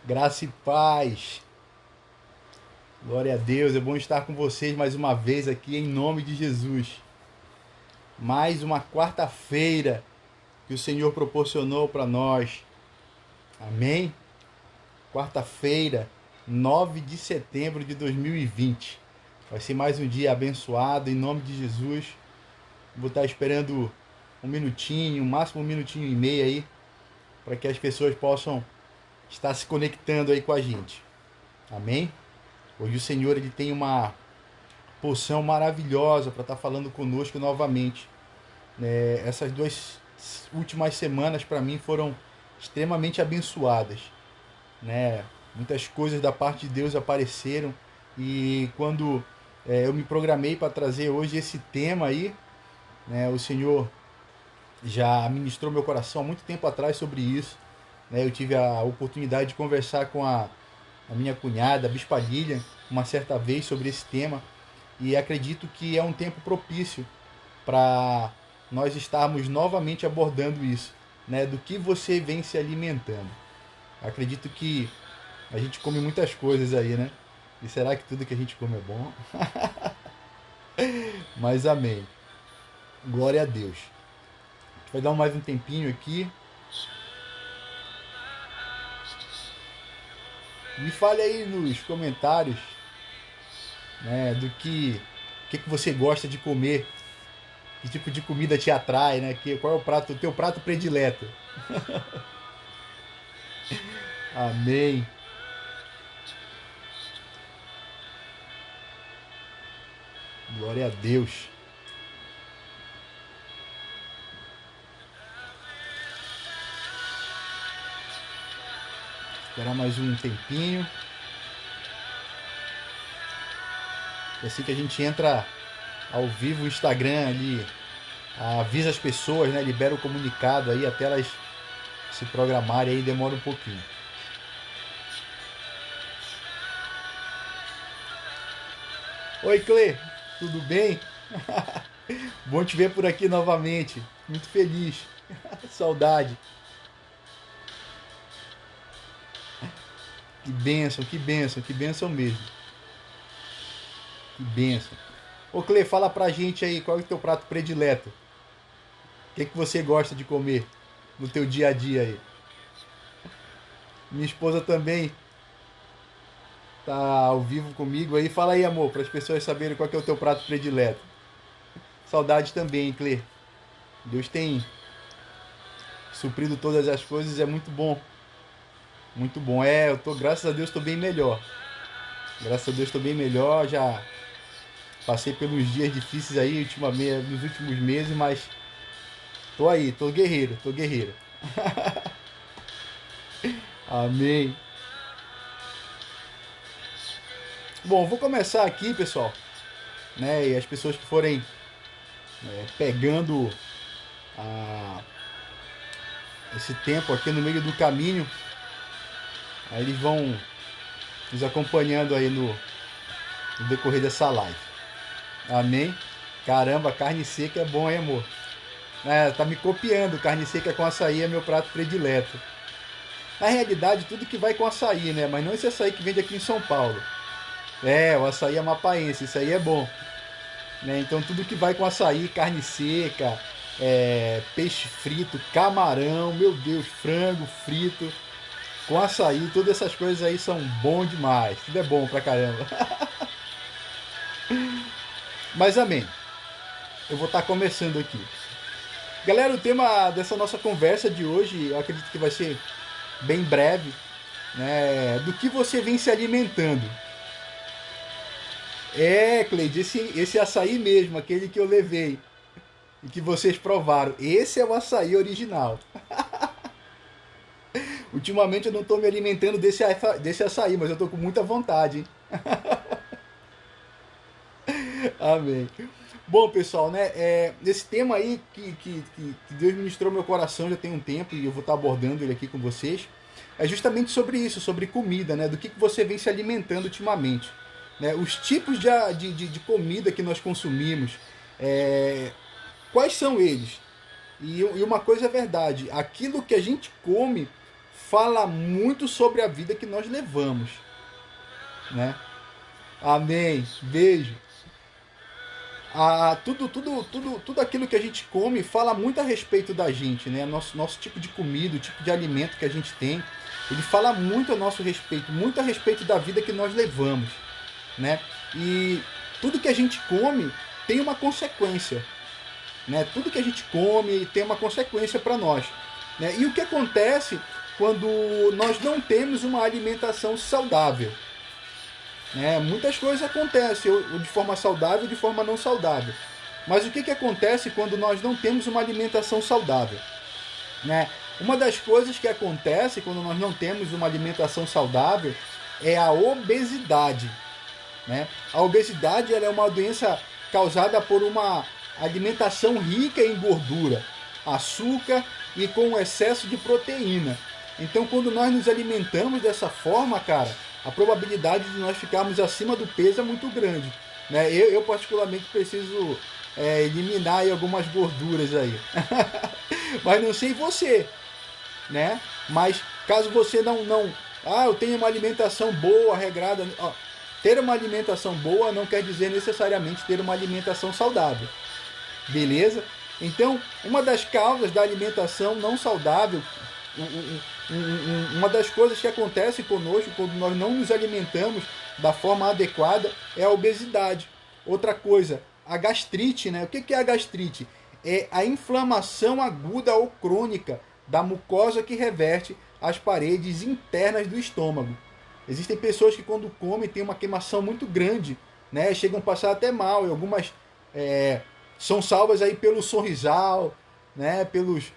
Graça e paz. Glória a Deus. É bom estar com vocês mais uma vez aqui em nome de Jesus. Mais uma quarta-feira que o Senhor proporcionou para nós. Amém? Quarta-feira, 9 de setembro de 2020. Vai ser mais um dia abençoado em nome de Jesus. Vou estar esperando um minutinho, máximo um minutinho e meio aí, para que as pessoas possam estar se conectando aí com a gente. Amém? Hoje o Senhor ele tem uma porção maravilhosa para estar falando conosco novamente. Essas duas últimas semanas para mim foram extremamente abençoadas. Muitas coisas da parte de Deus apareceram e quando eu me programei para trazer hoje esse tema aí, o Senhor já ministrou meu coração há muito tempo atrás sobre isso. Eu tive a oportunidade de conversar com a minha cunhada, a Bispa Lilian, uma certa vez sobre esse tema e acredito que é um tempo propício para nós estarmos novamente abordando isso, do que você vem se alimentando. Acredito que a gente come muitas coisas aí, né? E será que tudo que a gente come é bom? Mas amém. Glória a Deus. A gente vai dar mais um tempinho aqui. Me fale aí nos comentários, do que você gosta de comer, que tipo de comida te atrai, qual é o teu prato predileto. Amém. Glória a Deus. Esperar mais um tempinho. Assim que a gente entra ao vivo, o Instagram ali avisa as pessoas, libera o comunicado aí até elas se programarem aí, demora um pouquinho. Oi, Clê, tudo bem? Bom te ver por aqui novamente. Muito feliz. Saudade. Que bênção, que bênção, que bênção mesmo. Que bênção. Ô Clê, fala pra gente aí qual é o teu prato predileto. O que você gosta de comer no teu dia a dia aí? Minha esposa também tá ao vivo comigo aí. Fala aí, amor, para as pessoas saberem qual que é o teu prato predileto. Saudade também, hein, Clê. Deus tem suprido todas as coisas, é muito bom. Muito bom. Graças a Deus, estou bem melhor. Graças a Deus, estou bem melhor. Já passei pelos dias difíceis aí nos últimos meses, mas tô aí, tô guerreiro, tô guerreiro. Amém. Bom, vou começar aqui, pessoal. E as pessoas que forem pegando esse tempo aqui no meio do caminho, aí eles vão nos acompanhando aí no decorrer dessa live. Amém? Caramba, carne seca é bom, hein, amor? Tá me copiando. Carne seca com açaí é meu prato predileto. Na realidade, tudo que vai com açaí, mas não esse açaí que vende aqui em São Paulo. O açaí amapaense, isso aí é bom. Então tudo que vai com açaí, carne seca, peixe frito, camarão, meu Deus, frango frito, com açaí, todas essas coisas aí são bom demais. Tudo é bom pra caramba. Mas amém. Eu vou estar começando aqui. Galera, o tema dessa nossa conversa de hoje, eu acredito que vai ser bem breve, do que você vem se alimentando. Cleide, esse açaí mesmo, aquele que eu levei e que vocês provaram, esse é o açaí original. Ultimamente eu não estou me alimentando desse açaí, mas eu estou com muita vontade, hein? Amém. Bom, pessoal, esse tema aí que Deus ministrou meu coração já tem um tempo e eu vou estar abordando ele aqui com vocês, é justamente sobre isso, sobre comida, do que você vem se alimentando ultimamente. Os tipos de comida que nós consumimos, quais são eles? E uma coisa é verdade, aquilo que a gente come fala muito sobre a vida que nós levamos, né? Amém. Beijo. Tudo aquilo que a gente come fala muito a respeito da gente, né? Nosso tipo de comida, o tipo de alimento que a gente tem, ele fala muito a nosso respeito, muito a respeito da vida que nós levamos, né? E tudo que a gente come tem uma consequência, né? Tudo que a gente come tem uma consequência para nós, né? E o que acontece quando nós não temos uma alimentação saudável? Muitas coisas acontecem, ou de forma saudável ou de forma não saudável. Mas o que acontece quando nós não temos uma alimentação saudável? Uma das coisas que acontece quando nós não temos uma alimentação saudável é a obesidade. A obesidade ela é uma doença causada por uma alimentação rica em gordura, açúcar e com excesso de proteína. Então, quando nós nos alimentamos dessa forma, cara, a probabilidade de nós ficarmos acima do peso é muito grande. Eu particularmente preciso eliminar aí algumas gorduras aí. Mas não sei você, né? Mas caso você não eu tenho uma alimentação boa, regrada. Ter uma alimentação boa não quer dizer necessariamente ter uma alimentação saudável. Beleza? Então, uma das causas da alimentação não saudável, uma das coisas que acontece conosco quando nós não nos alimentamos da forma adequada é a obesidade. Outra coisa, a gastrite, né? O que é a gastrite? É a inflamação aguda ou crônica da mucosa que reverte as paredes internas do estômago. Existem pessoas que quando comem têm uma queimação muito grande, né? Chegam a passar até mal, e algumas são salvas aí pelo sorrisal, né? Pelos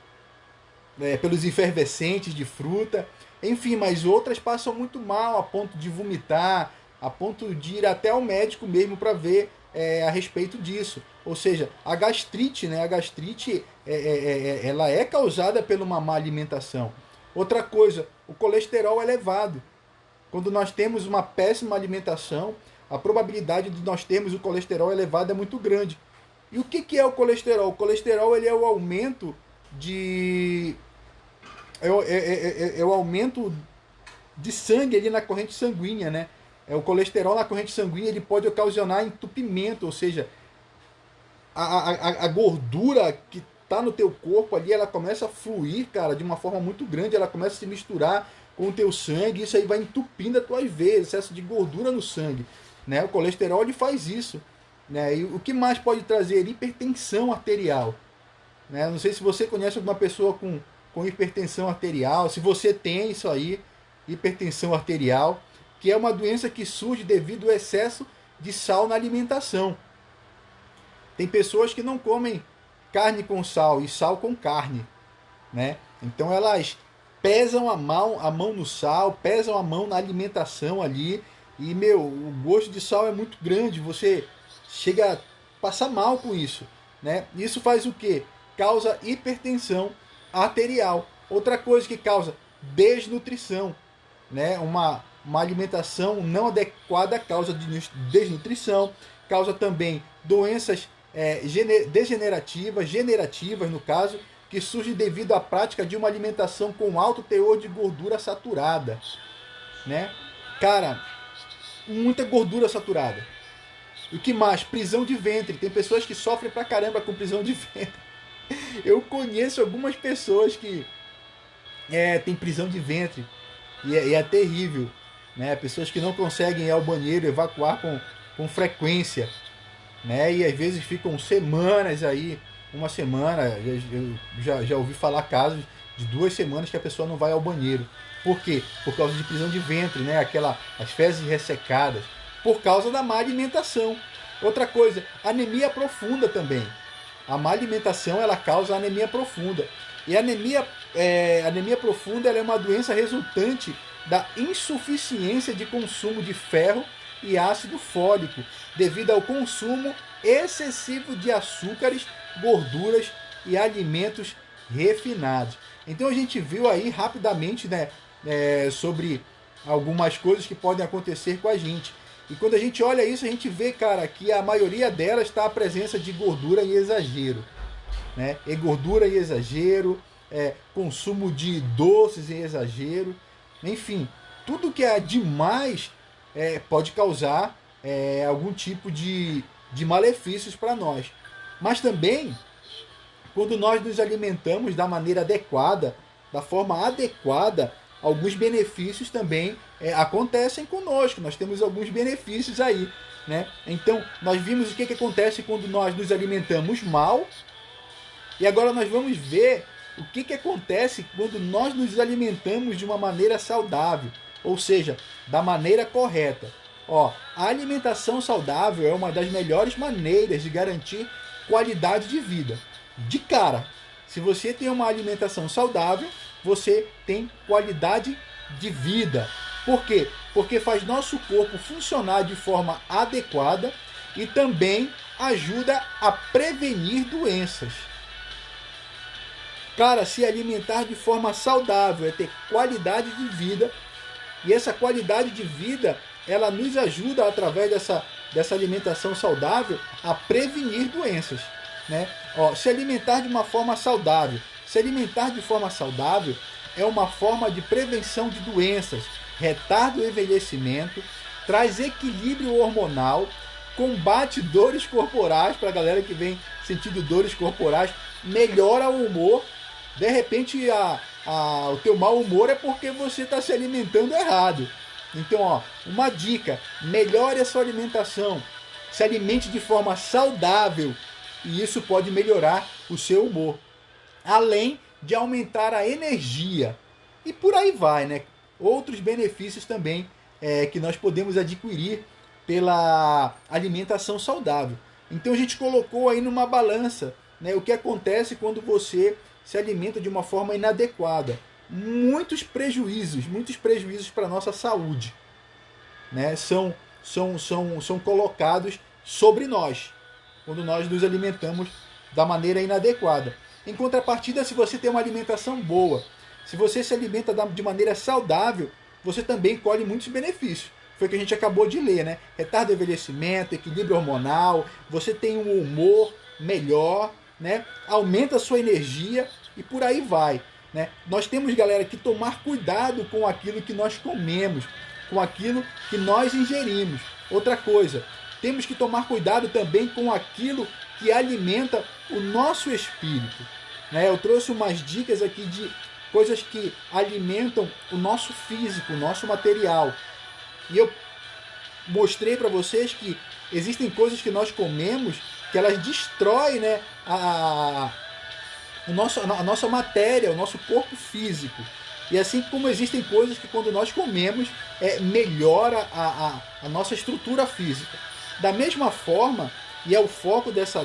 efervescentes de fruta, enfim, mas outras passam muito mal a ponto de vomitar, a ponto de ir até ao médico mesmo para ver a respeito disso. Ou seja, a gastrite, né? A gastrite ela é causada por uma má alimentação. Outra coisa, o colesterol elevado. Quando nós temos uma péssima alimentação, a probabilidade de nós termos o colesterol elevado é muito grande. E o que é o colesterol? O colesterol ele é o aumento de o aumento de sangue ali na corrente sanguínea, né? O colesterol na corrente sanguínea ele pode ocasionar entupimento, ou seja, a gordura que está no teu corpo ali, ela começa a fluir, cara, de uma forma muito grande, ela começa a se misturar com o teu sangue, isso aí vai entupindo as tuas veias, excesso de gordura no sangue, né? O colesterol ele faz isso, né? E o que mais pode trazer? Hipertensão arterial, né? Não sei se você conhece alguma pessoa com hipertensão arterial, se você tem isso aí, hipertensão arterial, que é uma doença que surge devido ao excesso de sal na alimentação. Tem pessoas que não comem carne com sal e sal com carne, né? Então elas pesam a mão no sal, pesam a mão na alimentação ali, e o gosto de sal é muito grande, você chega a passar mal com isso, né? Isso faz o quê? Causa hipertensão arterial. Outra coisa que causa desnutrição, né? Uma alimentação não adequada causa desnutrição, causa também doenças generativas no caso, que surgem devido à prática de uma alimentação com alto teor de gordura saturada, né? Cara, muita gordura saturada. E o que mais? Prisão de ventre. Tem pessoas que sofrem pra caramba com prisão de ventre. Eu conheço algumas pessoas que têm prisão de ventre e é terrível, né? Pessoas que não conseguem ir ao banheiro, evacuar com frequência, né? E às vezes ficam semanas aí, uma semana, eu já ouvi falar casos de 2 semanas que a pessoa não vai ao banheiro. Por quê? Por causa de prisão de ventre, né? As fezes ressecadas, por causa da má alimentação. Outra coisa, anemia profunda também. A má alimentação ela causa anemia profunda. E a anemia profunda ela é uma doença resultante da insuficiência de consumo de ferro e ácido fólico, devido ao consumo excessivo de açúcares, gorduras e alimentos refinados. Então a gente viu aí rapidamente, né, sobre algumas coisas que podem acontecer com a gente. E quando a gente olha isso, a gente vê, cara, que a maioria delas está a presença de gordura e exagero, né? E gordura e exagero, consumo de doces em exagero, enfim, tudo que é demais pode causar algum tipo de malefícios para nós. Mas também, quando nós nos alimentamos da maneira adequada, da forma adequada, alguns benefícios também acontecem conosco. Nós temos alguns benefícios aí, né? Então, nós vimos o que acontece quando nós nos alimentamos mal. E agora nós vamos ver o que acontece quando nós nos alimentamos de uma maneira saudável, ou seja, da maneira correta. A alimentação saudável é uma das melhores maneiras de garantir qualidade de vida. De cara, se você tem uma alimentação saudável, você tem qualidade de vida. Por quê? Porque faz nosso corpo funcionar de forma adequada e também ajuda a prevenir doenças. Cara, se alimentar de forma saudável é ter qualidade de vida, e essa qualidade de vida, ela nos ajuda, através dessa alimentação saudável, a prevenir doenças, né? Se alimentar de uma forma saudável. Se alimentar de forma saudável é uma forma de prevenção de doenças, retarda o envelhecimento, traz equilíbrio hormonal, combate dores corporais, para a galera que vem sentindo dores corporais, melhora o humor. De repente, o teu mau humor é porque você está se alimentando errado. Então, uma dica: melhore a sua alimentação. Se alimente de forma saudável e isso pode melhorar o seu humor. Além de aumentar a energia. E por aí vai, né? Outros benefícios também que nós podemos adquirir pela alimentação saudável. Então a gente colocou aí numa balança, né, o que acontece quando você se alimenta de uma forma inadequada. Muitos prejuízos para a nossa saúde, né, são colocados sobre nós quando nós nos alimentamos da maneira inadequada. Em contrapartida, se você tem uma alimentação boa, se você se alimenta de maneira saudável, você também colhe muitos benefícios. Foi o que a gente acabou de ler, né? Retarda o envelhecimento, equilíbrio hormonal, você tem um humor melhor, né? Aumenta a sua energia e por aí vai, né? Nós temos, galera, que tomar cuidado com aquilo que nós comemos, com aquilo que nós ingerimos. Outra coisa, temos que tomar cuidado também com aquilo que alimenta o nosso espírito, né? Eu trouxe umas dicas aqui de coisas que alimentam o nosso físico, o nosso material. E eu mostrei para vocês que existem coisas que nós comemos que elas destroem, né, a nossa matéria, o nosso corpo físico. E assim como existem coisas que quando nós comemos melhora a nossa estrutura física. Da mesma forma, e é o foco dessa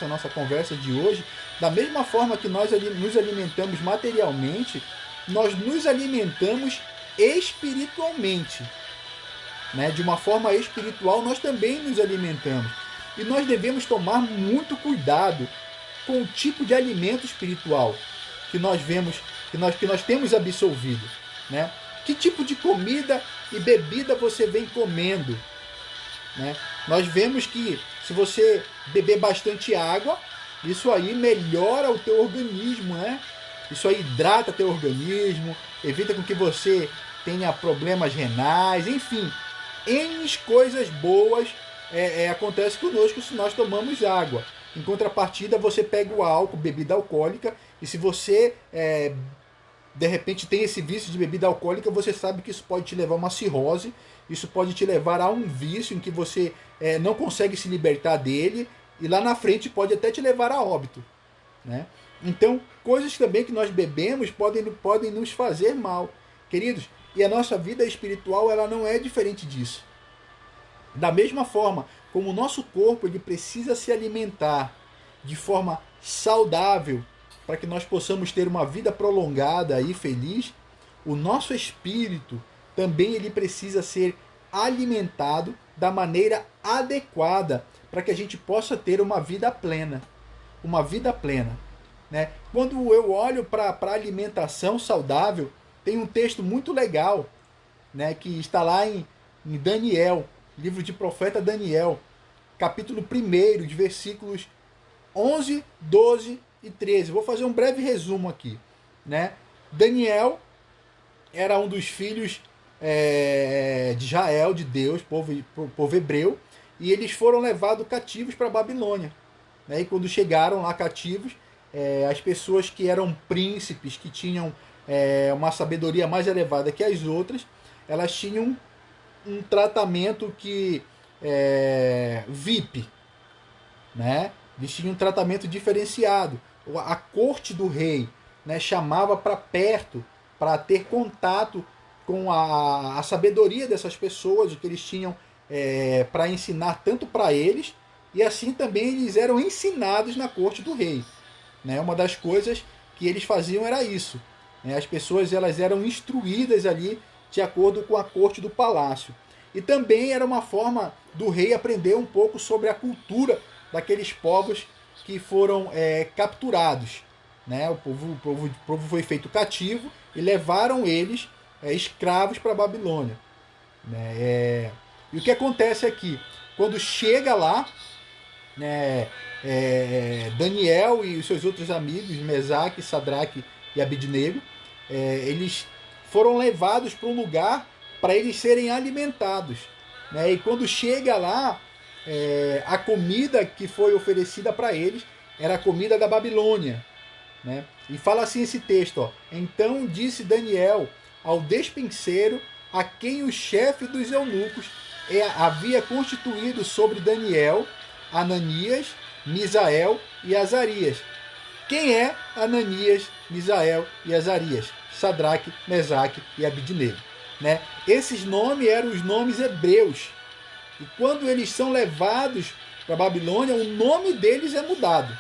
nossa conversa de hoje, da mesma forma que nós nos alimentamos materialmente, nós nos alimentamos espiritualmente. Né? De uma forma espiritual, nós também nos alimentamos. E nós devemos tomar muito cuidado com o tipo de alimento espiritual que nós vemos, que nós temos absorvido. Né? Que tipo de comida e bebida você vem comendo? Né? Nós vemos que se você beber bastante água, isso aí melhora o teu organismo, né? Isso aí hidrata teu organismo, evita com que você tenha problemas renais, enfim, N coisas boas acontecem conosco se nós tomamos água. Em contrapartida, você pega o álcool, bebida alcoólica, e se você de repente tem esse vício de bebida alcoólica, você sabe que isso pode te levar a uma cirrose, isso pode te levar a um vício em que você não consegue se libertar dele, e lá na frente pode até te levar a óbito. Né? Então, coisas também que nós bebemos podem nos fazer mal. Queridos, e a nossa vida espiritual ela não é diferente disso. Da mesma forma como o nosso corpo ele precisa se alimentar de forma saudável para que nós possamos ter uma vida prolongada e feliz, o nosso espírito também ele precisa ser alimentado da maneira adequada para que a gente possa ter uma vida plena. Uma vida plena. Né? Quando eu olho para a alimentação saudável, tem um texto muito legal, né, que está lá em Daniel, livro de profeta Daniel, capítulo 1, de versículos 11, 12 e 13. Vou fazer um breve resumo aqui. né? Daniel era um dos filhos de Israel, de Deus, povo hebreu, e eles foram levados cativos para a Babilônia. Né? E quando chegaram lá cativos, as pessoas que eram príncipes, que tinham uma sabedoria mais elevada que as outras, elas tinham um tratamento que VIP, né? Eles tinham um tratamento diferenciado. A corte do rei, né, chamava para perto para ter contato com a sabedoria dessas pessoas, o que eles tinham para ensinar tanto para eles, e assim também eles eram ensinados na corte do rei. Né? Uma das coisas que eles faziam era isso. Né? As pessoas elas eram instruídas ali de acordo com a corte do palácio. E também era uma forma do rei aprender um pouco sobre a cultura daqueles povos que foram capturados. Né? O povo foi feito cativo e levaram eles escravos para a Babilônia. Né? E o que acontece aqui? Quando chega lá, Daniel e os seus outros amigos, Mesaque, Sadraque e Abidnego, eles foram levados para um lugar para eles serem alimentados. Né? E quando chega lá, a comida que foi oferecida para eles era a comida da Babilônia. Né? E fala assim esse texto: ó, então disse Daniel ao despenseiro, a quem o chefe dos eunucos havia constituído sobre Daniel, Ananias, Misael e Azarias. Quem é Ananias, Misael e Azarias? Sadraque, Mesaque e Abidnego. Né? Esses nomes eram os nomes hebreus. E quando eles são levados para a Babilônia, o nome deles é mudado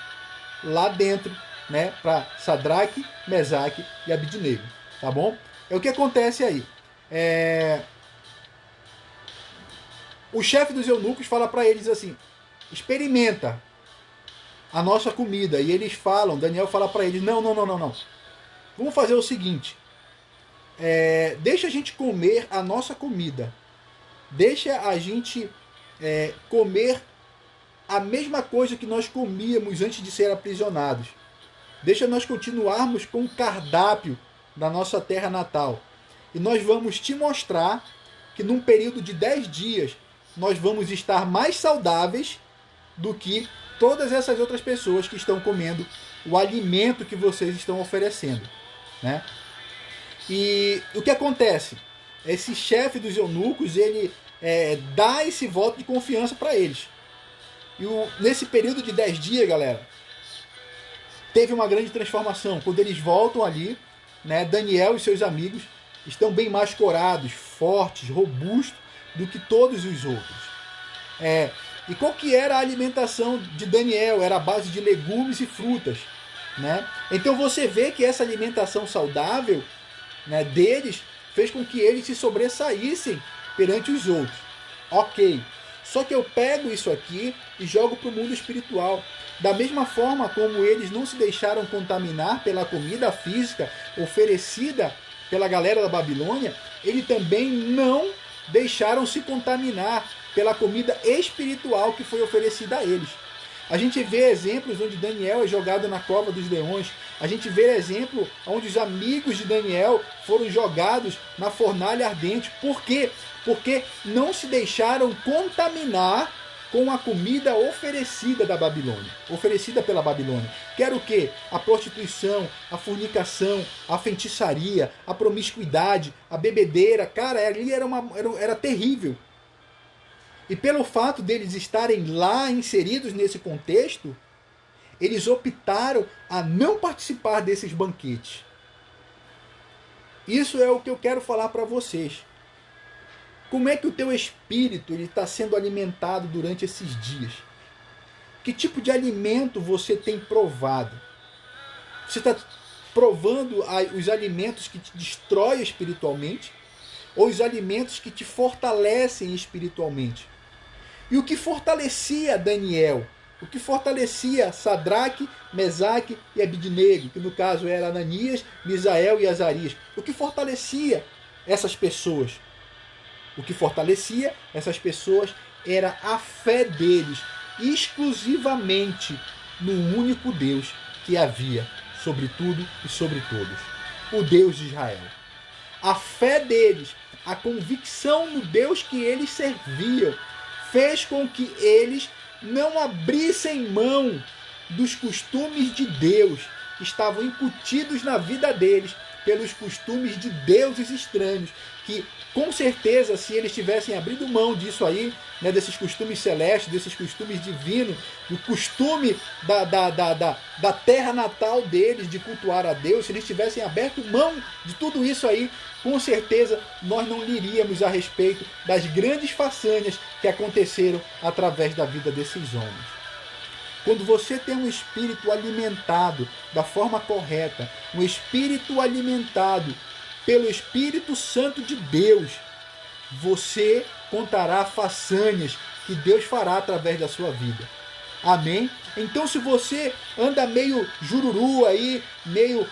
lá dentro, né, para Sadraque, Mesaque e Abidnego. Tá bom? É o que acontece aí. O chefe dos eunucos fala para eles assim: experimenta a nossa comida. E eles falam, Daniel fala para eles: não. Vamos fazer o seguinte: deixa a gente comer a nossa comida. Deixa a gente comer a mesma coisa que nós comíamos antes de ser aprisionados. Deixa nós continuarmos com o cardápio da nossa terra natal. E nós vamos te mostrar que num período de 10 dias nós vamos estar mais saudáveis do que todas essas outras pessoas que estão comendo o alimento que vocês estão oferecendo. Né? E o que acontece? Esse chefe dos eunucos, ele dá esse voto de confiança para eles. E nesse período de 10 dias, galera, teve uma grande transformação. Quando eles voltam ali, né, Daniel e seus amigos estão bem mais corados, fortes, robustos do que todos os outros. E qual que era a alimentação de Daniel? Era a base de legumes e frutas. Né? Então você vê que essa alimentação saudável, né, deles fez com que eles se sobressaíssem perante os outros. Ok. Só que eu pego isso aqui e jogo para o mundo espiritual. Da mesma forma como eles não se deixaram contaminar pela comida física oferecida pela galera da Babilônia, eles também não deixaram se contaminar pela comida espiritual que foi oferecida a eles. A gente vê exemplos onde Daniel é jogado na cova dos leões. A gente vê exemplo onde os amigos de Daniel foram jogados na fornalha ardente. Por quê? Porque não se deixaram contaminar com a comida oferecida da Babilônia, oferecida pela Babilônia. Que era o quê? A prostituição, a fornicação, a feitiçaria, a promiscuidade, a bebedeira. Cara, ali era terrível. E pelo fato deles estarem lá inseridos nesse contexto, eles optaram a não participar desses banquetes. Isso é o que eu quero falar para vocês. Como é que o teu espírito está sendo alimentado durante esses dias? Que tipo de alimento você tem provado? Você está provando os alimentos que te destroem espiritualmente? Ou os alimentos que te fortalecem espiritualmente? E o que fortalecia Daniel? O que fortalecia Sadraque, Mesaque e Abidnego, que no caso era Ananias, Misael e Azarias? O que fortalecia essas pessoas? O que fortalecia essas pessoas era a fé deles, exclusivamente no único Deus que havia sobre tudo e sobre todos. o Deus de Israel. A fé deles, a convicção no Deus que eles serviam, fez com que eles não abrissem mão dos costumes de Deus, que estavam incutidos na vida deles pelos costumes de deuses estranhos, que com certeza, se eles tivessem abrido mão disso aí, né, desses costumes celestes, desses costumes divinos, do costume da terra natal deles, de cultuar a Deus, se eles tivessem aberto mão de tudo isso aí, com certeza nós não liríamos a respeito das grandes façanhas que aconteceram através da vida desses homens. Quando você tem um espírito alimentado da forma correta, um espírito alimentado pelo Espírito Santo de Deus, você contará façanhas que Deus fará através da sua vida. Amém? Então, se você anda meio jururu aí, meio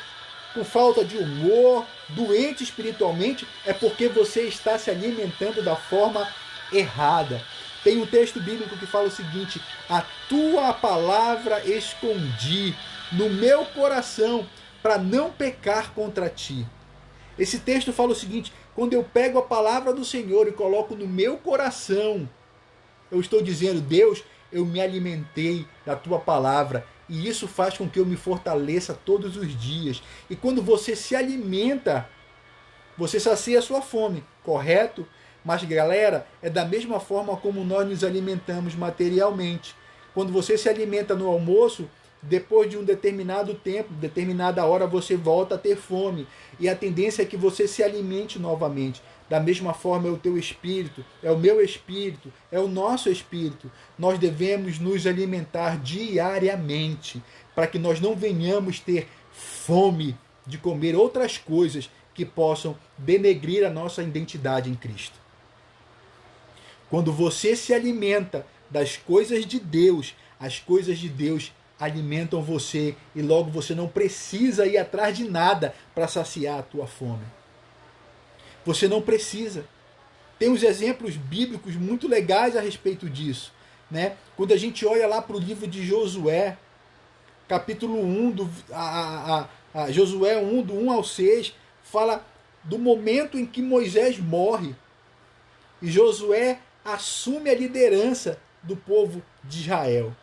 com falta de humor, doente espiritualmente, é porque você está se alimentando da forma errada. Tem um texto bíblico que fala o seguinte: a tua palavra escondi no meu coração para não pecar contra ti. Esse texto fala o seguinte: quando eu pego a palavra do Senhor e coloco no meu coração, eu estou dizendo, Deus, eu me alimentei da tua palavra, e isso faz com que eu me fortaleça todos os dias. E quando você se alimenta, você sacia a sua fome, correto? Mas, galera, é da mesma forma como nós nos alimentamos materialmente. Quando você se alimenta no almoço, depois de um determinado tempo, determinada hora, você volta a ter fome. E a tendência é que você se alimente novamente. Da mesma forma é o teu espírito, é o meu espírito, é o nosso espírito. Nós devemos nos alimentar diariamente, para que nós não venhamos ter fome de comer outras coisas que possam denegrir a nossa identidade em Cristo. Quando você se alimenta das coisas de Deus, as coisas de Deus alimentam você e logo você não precisa ir atrás de nada para saciar a tua fome. Você não precisa. Tem uns exemplos bíblicos muito legais a respeito disso, né? Quando a gente olha lá para o livro de Josué, capítulo 1, Josué 1, do 1 ao 6, fala do momento em que Moisés morre. E Josué assume a liderança do povo de Israel.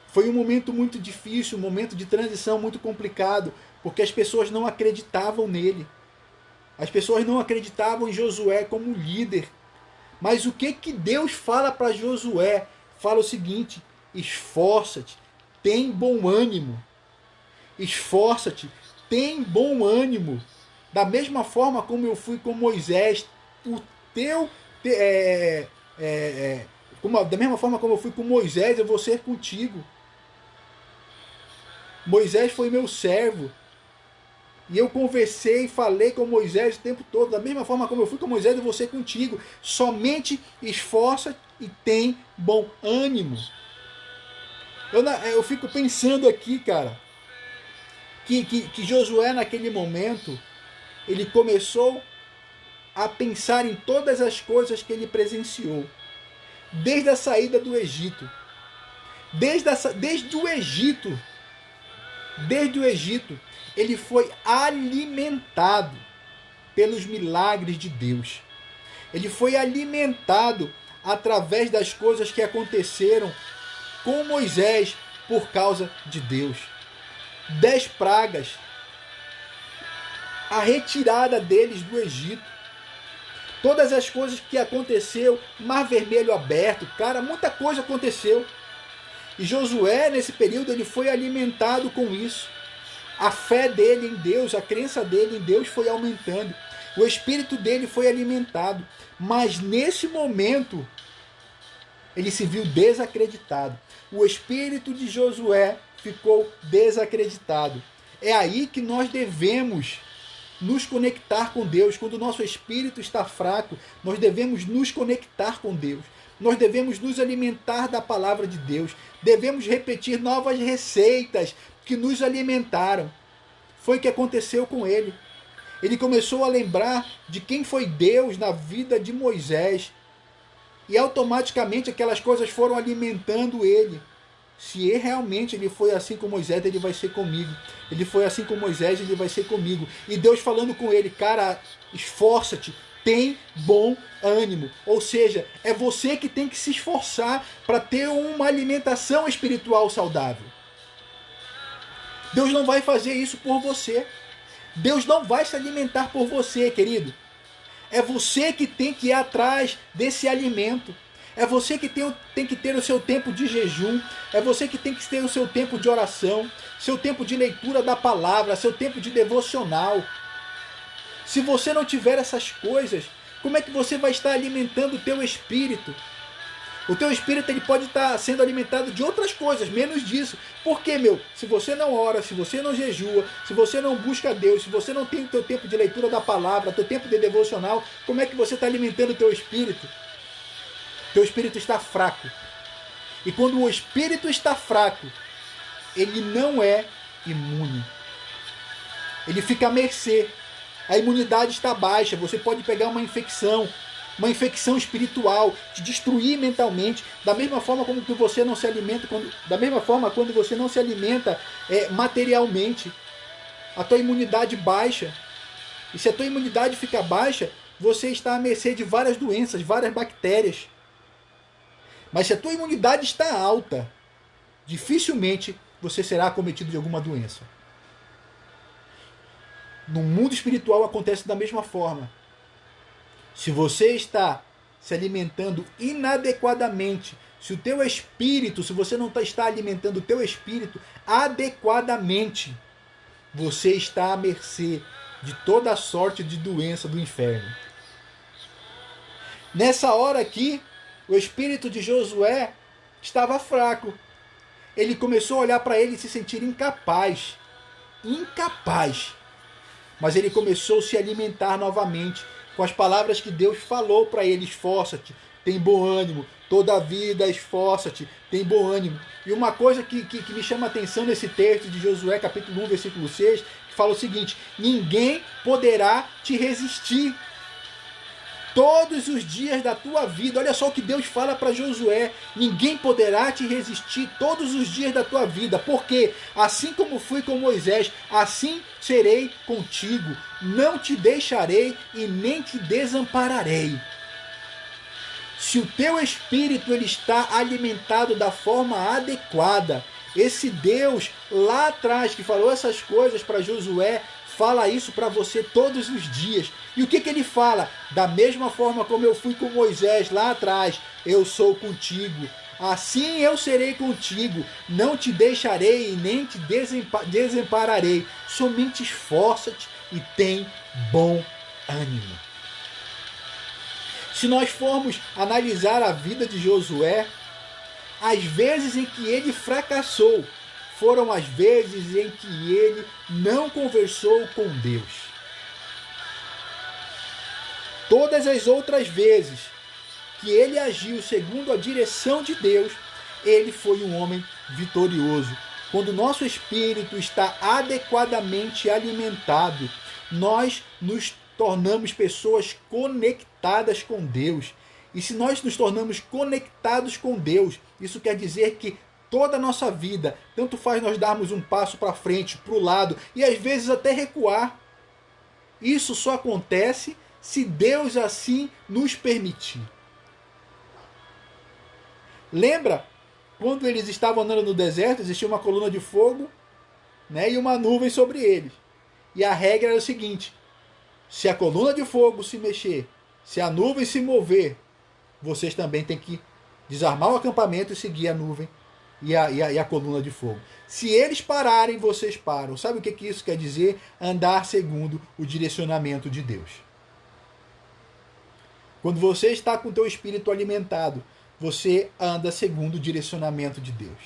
Foi um momento muito difícil, um momento de transição muito complicado, porque as pessoas não acreditavam nele. As pessoas não acreditavam em Josué como líder. Mas o que Deus fala para Josué? Fala o seguinte: esforça-te, tem bom ânimo. Esforça-te, tem bom ânimo. Da mesma forma como eu fui com Moisés, da mesma forma como eu fui com Moisés, eu vou ser contigo. Moisés foi meu servo. E eu conversei e falei com Moisés o tempo todo. Da mesma forma como eu fui com Moisés, eu vou ser contigo. Somente esforça e tem bom ânimo. Eu fico pensando aqui, cara, que Josué naquele momento, ele começou a pensar em todas as coisas que ele presenciou. Desde a saída do Egito. Desde o Egito, ele foi alimentado pelos milagres de Deus. Ele foi alimentado através das coisas que aconteceram com Moisés por causa de Deus. 10 pragas, a retirada deles do Egito, todas as coisas que aconteceu, Mar Vermelho aberto, cara, muita coisa aconteceu. E Josué, nesse período, ele foi alimentado com isso. A fé dele em Deus, a crença dele em Deus foi aumentando. O espírito dele foi alimentado. Mas nesse momento, ele se viu desacreditado. O espírito de Josué ficou desacreditado. É aí que nós devemos nos conectar com Deus. Quando o nosso espírito está fraco, nós devemos nos conectar com Deus. Nós devemos nos alimentar da palavra de Deus. Devemos repetir novas receitas que nos alimentaram. Foi o que aconteceu com ele. Ele começou a lembrar de quem foi Deus na vida de Moisés. E automaticamente aquelas coisas foram alimentando ele. Se realmente ele foi assim com Moisés, ele vai ser comigo. Ele foi assim com Moisés, ele vai ser comigo. E Deus falando com ele, cara, esforça-te, tem bom ânimo. Ou seja, é você que tem que se esforçar para ter uma alimentação espiritual saudável. Deus não vai fazer isso por você. Deus não vai se alimentar por você, querido. É você que tem que ir atrás desse alimento. É você que tem que ter o seu tempo de jejum. É você que tem que ter o seu tempo de oração, seu tempo de leitura da palavra, seu tempo de devocional. Se você não tiver essas coisas, como é que você vai estar alimentando o teu espírito? O teu espírito ele pode estar sendo alimentado de outras coisas, menos disso. Por quê, meu? Se você não ora, se você não jejua, se você não busca Deus, se você não tem o teu tempo de leitura da palavra, teu tempo de devocional, como é que você está alimentando o teu espírito? Teu espírito está fraco. E quando o espírito está fraco, ele não é imune. Ele fica à mercê. A imunidade está baixa. Você pode pegar uma infecção espiritual, te destruir mentalmente, da mesma forma como que você não se alimenta, da mesma forma quando você não se alimenta materialmente, a tua imunidade baixa. E se a tua imunidade fica baixa, você está à mercê de várias doenças, várias bactérias. Mas se a tua imunidade está alta, dificilmente você será acometido de alguma doença. No mundo espiritual acontece da mesma forma. Se você está se alimentando inadequadamente, se o teu espírito, se você não está alimentando o teu espírito adequadamente, você está à mercê de toda sorte de doença do inferno. Nessa hora aqui, o espírito de Josué estava fraco. Ele começou a olhar para ele e se sentir incapaz. Incapaz. Mas ele começou a se alimentar novamente com as palavras que Deus falou para ele: esforça-te, tem bom ânimo, toda a vida esforça-te, tem bom ânimo. E uma coisa que me chama a atenção nesse texto de Josué, capítulo 1, versículo 6, que fala o seguinte: ninguém poderá te resistir todos os dias da tua vida. Olha só o que Deus fala para Josué: ninguém poderá te resistir todos os dias da tua vida, porque assim como fui com Moisés, assim serei contigo, não te deixarei e nem te desampararei. Se o teu espírito ele está alimentado da forma adequada, esse Deus lá atrás que falou essas coisas para Josué, fala isso para você todos os dias. E o que ele fala? Da mesma forma como eu fui com Moisés lá atrás, eu sou contigo. Assim eu serei contigo, não te deixarei e nem te desampararei. Somente esforça-te e tem bom ânimo. Se nós formos analisar a vida de Josué, as vezes em que ele fracassou foram as vezes em que ele não conversou com Deus. Todas as outras vezes que ele agiu segundo a direção de Deus, ele foi um homem vitorioso. Quando o nosso espírito está adequadamente alimentado, nós nos tornamos pessoas conectadas com Deus. E se nós nos tornamos conectados com Deus, isso quer dizer que toda a nossa vida, tanto faz nós darmos um passo para frente, para o lado, e às vezes até recuar. Isso só acontece se Deus assim nos permitir. Lembra quando eles estavam andando no deserto, existia uma coluna de fogo, né, e uma nuvem sobre eles. E a regra era o seguinte: se a coluna de fogo se mexer, se a nuvem se mover, vocês também têm que desarmar o acampamento e seguir a nuvem e a coluna de fogo. Se eles pararem, vocês param. Sabe o que isso quer dizer? Andar segundo o direcionamento de Deus. Quando você está com o teu espírito alimentado, você anda segundo o direcionamento de Deus.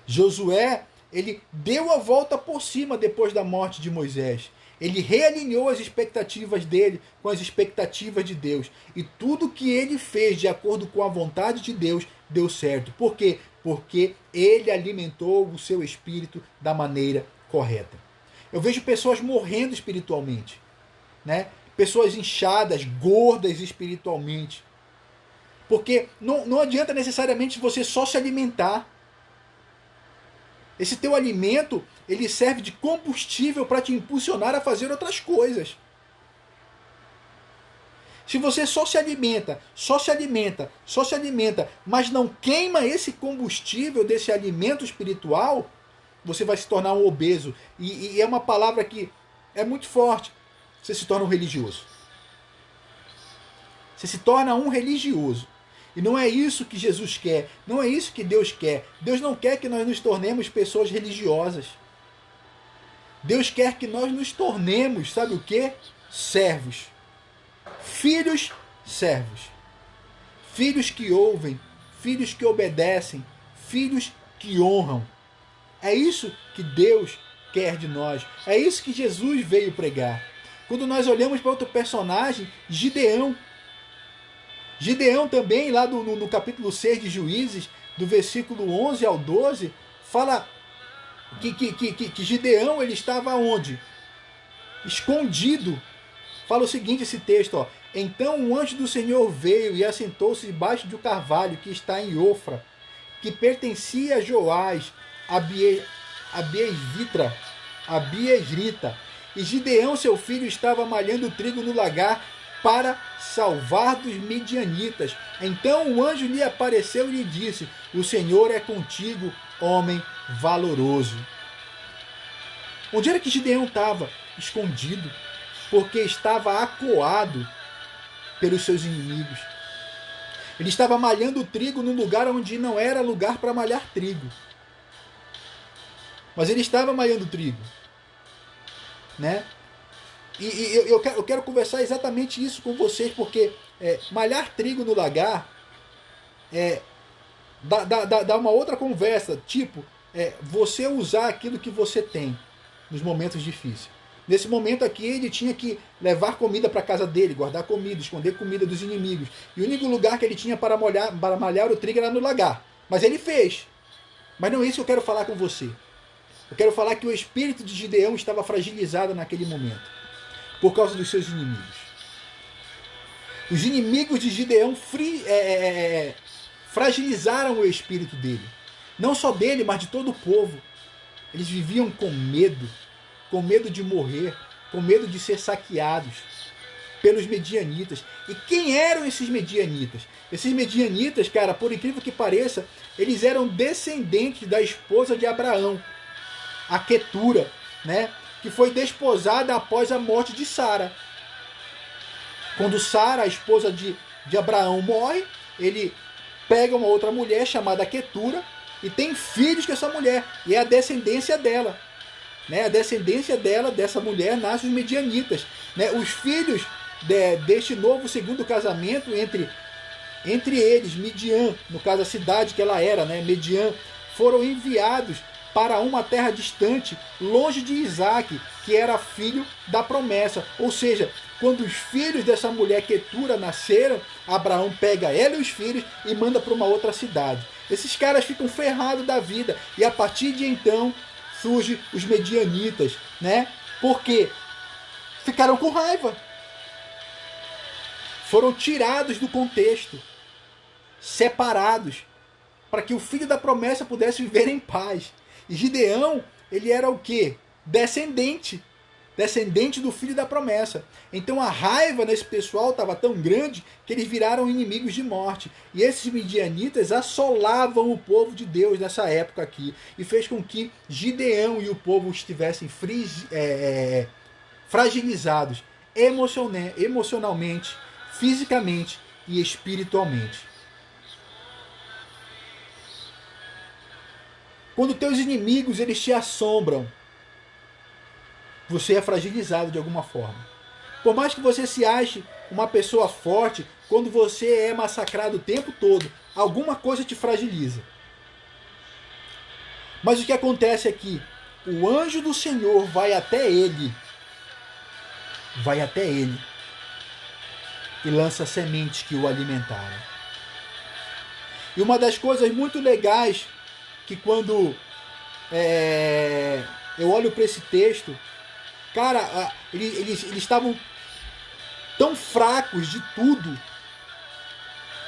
Josué, ele deu a volta por cima depois da morte de Moisés. Ele realinhou as expectativas dele com as expectativas de Deus. E tudo que ele fez de acordo com a vontade de Deus deu certo. Por quê? Porque ele alimentou o seu espírito da maneira correta. Eu vejo pessoas morrendo espiritualmente, né? Pessoas inchadas, gordas espiritualmente. Porque não adianta necessariamente você só se alimentar. Esse teu alimento, ele serve de combustível para te impulsionar a fazer outras coisas. Se você só se alimenta, mas não queima esse combustível desse alimento espiritual, você vai se tornar um obeso. E é uma palavra que é muito forte. Você se torna um religioso. Você se torna um religioso. E não é isso que Jesus quer. Não é isso que Deus quer. Deus não quer que nós nos tornemos pessoas religiosas. Deus quer que nós nos tornemos, sabe o quê? Servos. Filhos servos. Filhos que ouvem. Filhos que obedecem. Filhos que honram. É isso que Deus quer de nós. É isso que Jesus veio pregar. Quando nós olhamos para outro personagem, Gideão. Gideão também, lá no capítulo 6 de Juízes, do versículo 11 ao 12, fala que Gideão ele estava onde? Escondido. Fala o seguinte esse texto, ó. Então o anjo do Senhor veio e assentou-se debaixo de um carvalho que está em Ofra, que pertencia a Joás, a Biesrita. E Gideão, seu filho, estava malhando trigo no lagar para salvar dos midianitas. Então o anjo lhe apareceu e lhe disse: o Senhor é contigo, homem valoroso. Onde era que Gideão estava? Escondido, porque estava acuado pelos seus inimigos. Ele estava malhando trigo num lugar onde não era lugar para malhar trigo. Mas ele estava malhando trigo, né? E eu quero conversar exatamente isso com vocês, porque malhar trigo no lagar dá uma outra conversa, tipo, você usar aquilo que você tem nos momentos difíceis. Nesse momento aqui, ele tinha que levar comida para a casa dele, guardar comida, esconder comida dos inimigos. E o único lugar que ele tinha para malhar o trigo era no lagar. Mas ele fez. Mas não é isso que eu quero falar com você. Eu quero falar que o espírito de Gideão estava fragilizado naquele momento, por causa dos seus inimigos. Os inimigos de Gideão fragilizaram o espírito dele. Não só dele, mas de todo o povo. Eles viviam com medo de morrer, com medo de ser saqueados pelos medianitas. E quem eram esses medianitas? Esses medianitas, cara, por incrível que pareça, eles eram descendentes da esposa de Abraão, a Quetura, né? Que foi desposada após a morte de Sara. Quando Sara, a esposa de Abraão, morre, ele pega uma outra mulher chamada Quetura e tem filhos com essa mulher. E é a descendência dela. Né? A descendência dela, dessa mulher, nasce os medianitas. Né? Os filhos deste novo segundo casamento entre eles, Midian, no caso a cidade que ela era, né? Midian, foram enviados para uma terra distante, longe de Isaac, que era filho da promessa. Ou seja, quando os filhos dessa mulher Quetura nasceram, Abraão pega ela e os filhos e manda para uma outra cidade. Esses caras ficam ferrados da vida. E a partir de então, surgem os medianitas, né? Porque ficaram com raiva. Foram tirados do contexto, separados, para que o filho da promessa pudesse viver em paz. E Gideão, ele era o quê? Descendente do filho da promessa. Então a raiva nesse pessoal estava tão grande que eles viraram inimigos de morte. E esses midianitas assolavam o povo de Deus nessa época aqui. E fez com que Gideão e o povo estivessem fragilizados emocionalmente, fisicamente e espiritualmente. Quando teus inimigos eles te assombram, você é fragilizado de alguma forma. Por mais que você se ache uma pessoa forte, quando você é massacrado o tempo todo, alguma coisa te fragiliza. Mas o que acontece é que o anjo do Senhor vai até ele e lança sementes que o alimentaram. E uma das coisas muito legais que quando eu olho para esse texto, cara, eles estavam tão fracos de tudo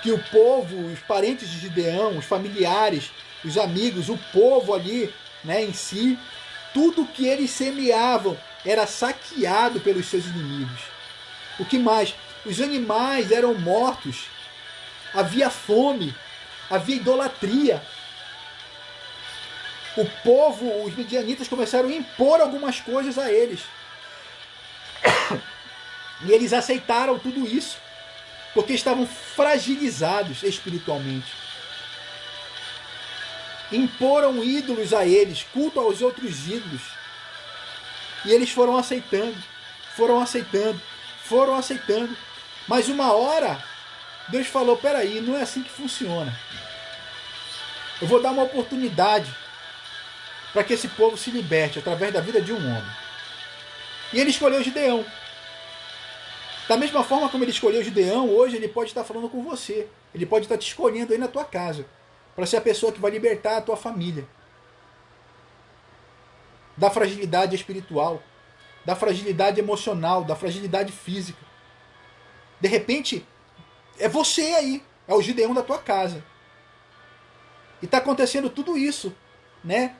que o povo, os parentes de Gideão, os familiares, os amigos, o povo ali né, em si, tudo que eles semeavam era saqueado pelos seus inimigos. O que mais? Os animais eram mortos, havia fome, havia idolatria. O povo, os midianitas, começaram a impor algumas coisas a eles. E eles aceitaram tudo isso, porque estavam fragilizados espiritualmente. Imporam ídolos a eles, culto aos outros ídolos. E eles foram aceitando, foram aceitando, foram aceitando. Mas uma hora, Deus falou, peraí, não é assim que funciona. Eu vou dar uma oportunidade para que esse povo se liberte através da vida de um homem. E ele escolheu Gideão. Da mesma forma como ele escolheu Gideão, hoje ele pode estar falando com você. Ele pode estar te escolhendo aí na tua casa, para ser a pessoa que vai libertar a tua família da fragilidade espiritual, da fragilidade emocional, da fragilidade física. De repente, é você aí, é o Gideão da tua casa. E está acontecendo tudo isso, né?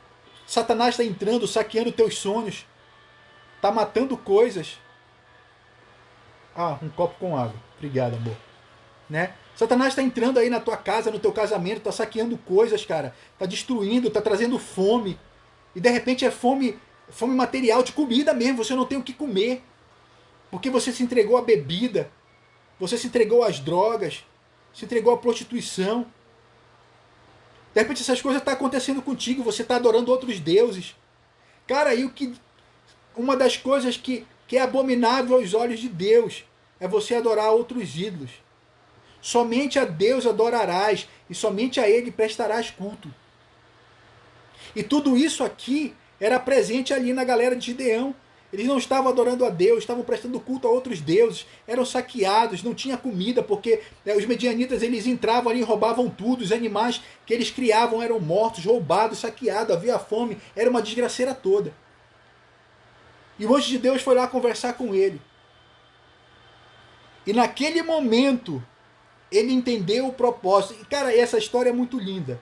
Satanás está entrando, saqueando teus sonhos, está matando coisas. Ah, um copo com água. Obrigado, amor. Né? Satanás está entrando aí na tua casa, no teu casamento, está saqueando coisas, cara. Está destruindo, está trazendo fome. E de repente é fome material, de comida mesmo. Você não tem o que comer. Porque você se entregou à bebida. Você se entregou às drogas. Se entregou à prostituição. De repente essas coisas estão acontecendo contigo. Você está adorando outros deuses. Cara, e uma das coisas que é abominável aos olhos de Deus é você adorar outros ídolos. Somente a Deus adorarás e somente a Ele prestarás culto. E tudo isso aqui era presente ali na galera de Gideão. Eles não estavam adorando a Deus, estavam prestando culto a outros deuses, eram saqueados, não tinha comida, porque os medianitas eles entravam ali e roubavam tudo, os animais que eles criavam eram mortos, roubados, saqueados, havia fome, era uma desgraceira toda. E o anjo de Deus foi lá conversar com ele. E naquele momento, ele entendeu o propósito. E, cara, essa história é muito linda.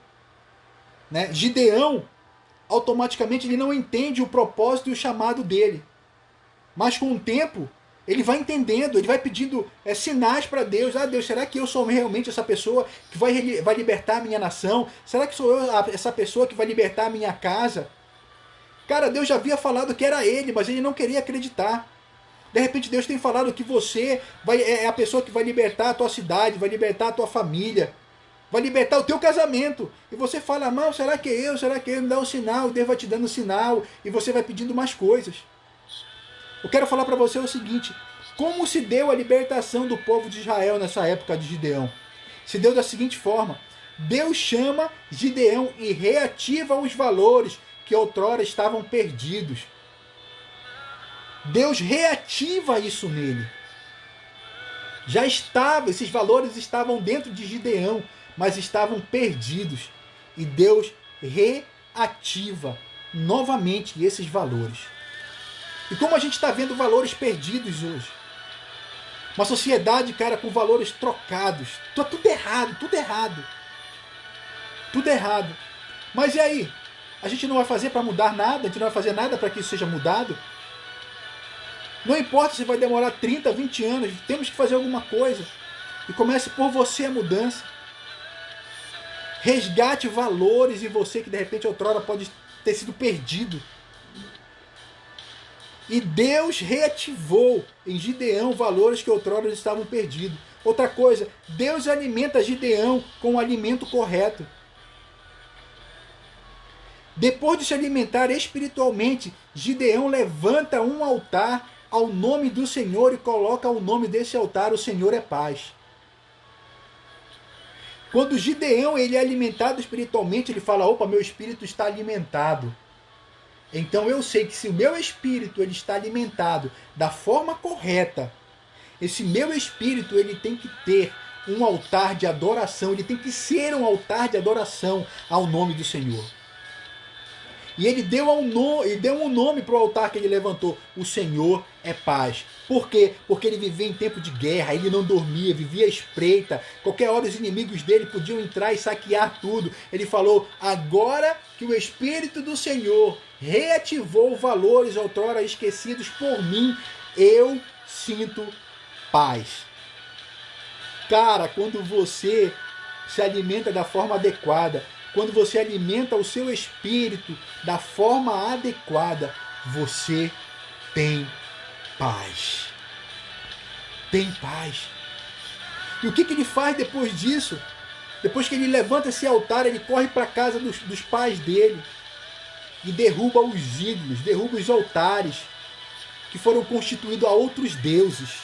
Né? Gideão, automaticamente, ele não entende o propósito e o chamado dele. Mas com o tempo, ele vai entendendo, ele vai pedindo sinais para Deus. Ah, Deus, será que eu sou realmente essa pessoa que vai libertar a minha nação? Será que sou eu essa pessoa que vai libertar a minha casa? Cara, Deus já havia falado que era ele, mas ele não queria acreditar. De repente Deus tem falado que você é a pessoa que vai libertar a tua cidade, vai libertar a tua família, vai libertar o teu casamento. E você fala, não, será que é eu? Será que é eu? Me dá um sinal, Deus vai te dando um sinal, e você vai pedindo mais coisas. Eu quero falar para você o seguinte, como se deu a libertação do povo de Israel nessa época de Gideão? Se deu da seguinte forma, Deus chama Gideão e reativa os valores que outrora estavam perdidos. Deus reativa isso nele. Já estava, esses valores estavam dentro de Gideão, mas estavam perdidos. E Deus reativa novamente esses valores. E como a gente está vendo valores perdidos hoje? Uma sociedade, cara, com valores trocados. Tudo errado, tudo errado. Tudo errado. Mas e aí? A gente não vai fazer para mudar nada? A gente não vai fazer nada para que isso seja mudado? Não importa se vai demorar 30, 20 anos, temos que fazer alguma coisa. E comece por você a mudança. Resgate valores em você que de repente outrora pode ter sido perdido. E Deus reativou em Gideão valores que outrora estavam perdidos. Outra coisa, Deus alimenta Gideão com o alimento correto. Depois de se alimentar espiritualmente, Gideão levanta um altar ao nome do Senhor e coloca o nome desse altar, o Senhor é paz. Quando Gideão ele é alimentado espiritualmente, ele fala, opa, meu espírito está alimentado. Então eu sei que se o meu espírito ele está alimentado da forma correta, esse meu espírito ele tem que ter um altar de adoração, ele tem que ser um altar de adoração ao nome do Senhor. E ele deu um nome para o altar que ele levantou. O Senhor é paz. Por quê? Porque ele vivia em tempo de guerra, ele não dormia, vivia à espreita. Qualquer hora os inimigos dele podiam entrar e saquear tudo. Ele falou: agora que o Espírito do Senhor reativou valores outrora esquecidos por mim, eu sinto paz. Cara, quando você se alimenta da forma adequada, quando você alimenta o seu espírito da forma adequada, você tem paz. Tem paz. E o que ele faz depois disso? Depois que ele levanta esse altar, ele corre para a casa dos pais dele e derruba os ídolos, derruba os altares que foram constituídos a outros deuses.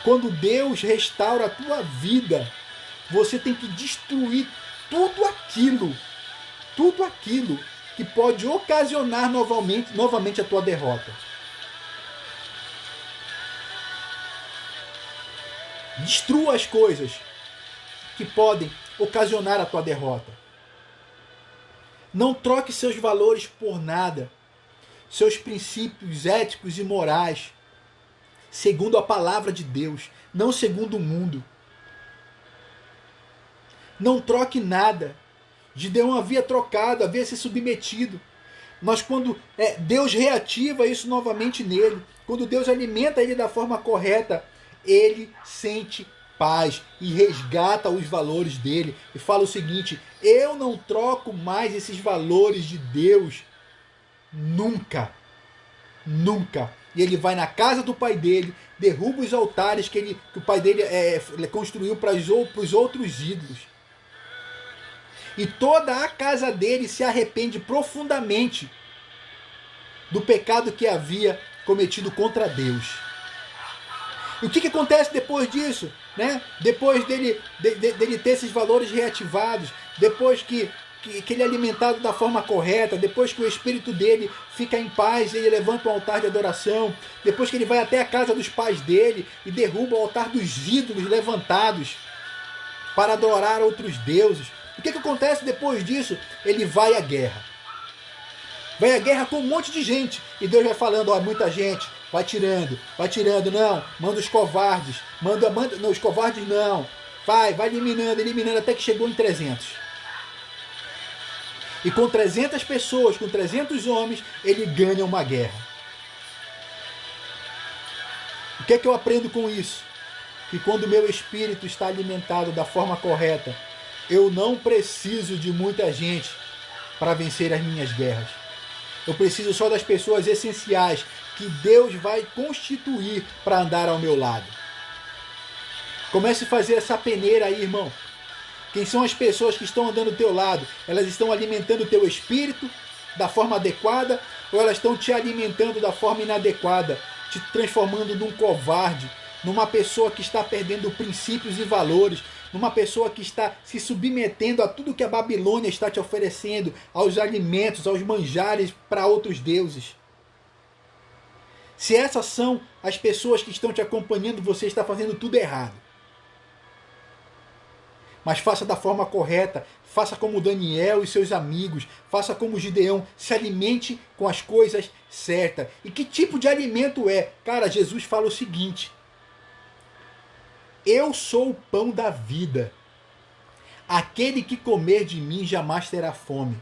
Quando Deus restaura a tua vida, você tem que destruir tudo aquilo que pode ocasionar novamente a tua derrota. Destrua as coisas que podem ocasionar a tua derrota. Não troque seus valores por nada, seus princípios éticos e morais, segundo a palavra de Deus, não segundo o mundo. Não troque nada. Gideão havia trocado, havia se submetido. Mas quando Deus reativa isso novamente nele, quando Deus alimenta ele da forma correta, ele sente paz e resgata os valores dele. E fala o seguinte: eu não troco mais esses valores de Deus nunca. Nunca. E ele vai na casa do pai dele, derruba os altares que o pai dele construiu para os outros ídolos. E toda a casa dele se arrepende profundamente do pecado que havia cometido contra Deus. E o que acontece depois disso? Né? Depois dele ter esses valores reativados, depois que ele é alimentado da forma correta, depois que o espírito dele fica em paz, ele levanta um altar de adoração, depois que ele vai até a casa dos pais dele e derruba o altar dos ídolos levantados para adorar outros deuses. O que acontece depois disso? Ele vai à guerra. Vai à guerra com um monte de gente. E Deus vai falando: ó, muita gente, vai tirando, não, manda os covardes, não, os covardes não, vai eliminando, até que chegou em 300. E com 300 pessoas, com 300 homens, ele ganha uma guerra. O que é que eu aprendo com isso? Que quando o meu espírito está alimentado da forma correta, eu não preciso de muita gente para vencer as minhas guerras. Eu preciso só das pessoas essenciais que Deus vai constituir para andar ao meu lado. Comece a fazer essa peneira aí, irmão. Quem são as pessoas que estão andando do teu lado? Elas estão alimentando o teu espírito da forma adequada ou elas estão te alimentando da forma inadequada, te transformando num covarde, numa pessoa que está perdendo princípios e valores, numa pessoa que está se submetendo a tudo que a Babilônia está te oferecendo, aos alimentos, aos manjares para outros deuses? Se essas são as pessoas que estão te acompanhando, você está fazendo tudo errado. Mas faça da forma correta, faça como Daniel e seus amigos, faça como Gideão, se alimente com as coisas certas. E que tipo de alimento é? Cara, Jesus fala o seguinte: eu sou o pão da vida. Aquele que comer de mim jamais terá fome.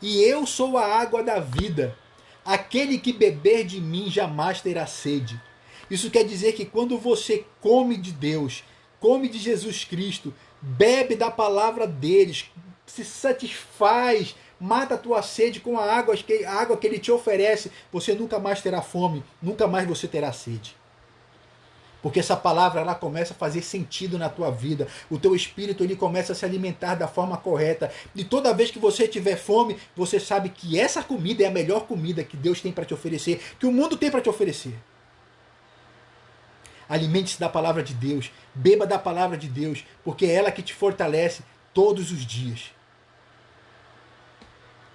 E eu sou a água da vida. Aquele que beber de mim jamais terá sede. Isso quer dizer que quando você come de Deus, come de Jesus Cristo, bebe da palavra deles, se satisfaz, mata a tua sede com a água que ele te oferece, você nunca mais terá fome, nunca mais você terá sede. Porque essa palavra ela começa a fazer sentido na tua vida. O teu espírito ele começa a se alimentar da forma correta. E toda vez que você tiver fome, você sabe que essa comida é a melhor comida que Deus tem para te oferecer, que o mundo tem para te oferecer. Alimente-se da palavra de Deus, beba da palavra de Deus, porque é ela que te fortalece todos os dias.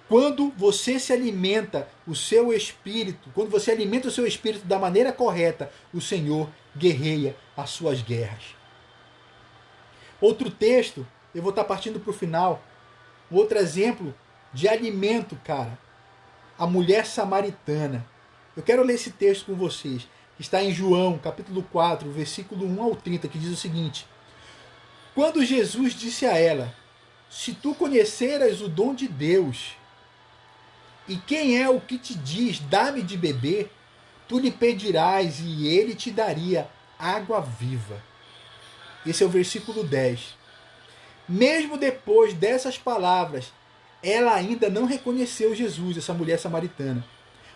Quando você se alimenta o seu espírito, quando você alimenta o seu espírito da maneira correta, o Senhor guerreia as suas guerras. Outro texto, eu vou estar partindo para o final, outro exemplo de alimento, cara, a mulher samaritana. Eu quero ler esse texto com vocês, que está em João, capítulo 4, versículo 1 ao 30, que diz o seguinte: Quando Jesus disse a ela: Se tu conheceras o dom de Deus, e quem é o que te diz, dá-me de beber, tu lhe pedirás e ele te daria água viva. Esse é o versículo 10. Mesmo depois dessas palavras, ela ainda não reconheceu Jesus, essa mulher samaritana.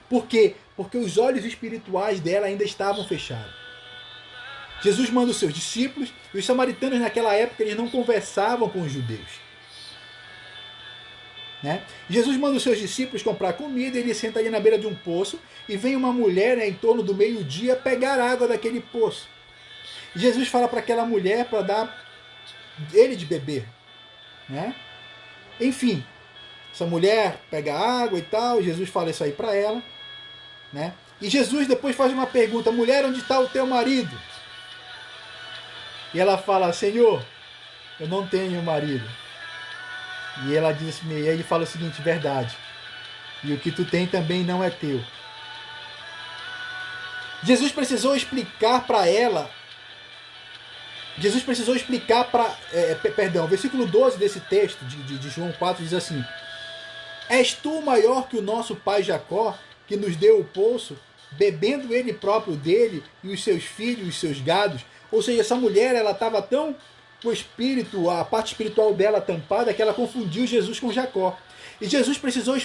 Por quê? Porque os olhos espirituais dela ainda estavam fechados. Jesus manda os seus discípulos, e os samaritanos naquela época eles não conversavam com os judeus. Né? Jesus manda os seus discípulos comprar comida, ele senta ali na beira de um poço e vem uma mulher, né, em torno do meio-dia pegar água daquele poço. Jesus fala para aquela mulher para dar ele de beber. Né? Enfim, essa mulher pega água e tal, Jesus fala isso aí para ela. Né? E Jesus depois faz uma pergunta: mulher, onde está o teu marido? E ela fala: Senhor, eu não tenho marido. E ela diz assim, e aí ele fala o seguinte: verdade, e o que tu tem também não é teu. Jesus precisou explicar para ela, o versículo 12 desse texto de João 4 diz assim: És tu maior que o nosso pai Jacó, que nos deu o poço, bebendo ele próprio dele, e os seus filhos, os seus gados? Ou seja, essa mulher, ela estava tão o espírito, a parte espiritual dela tampada, que ela confundiu Jesus com Jacó. E Jesus precisou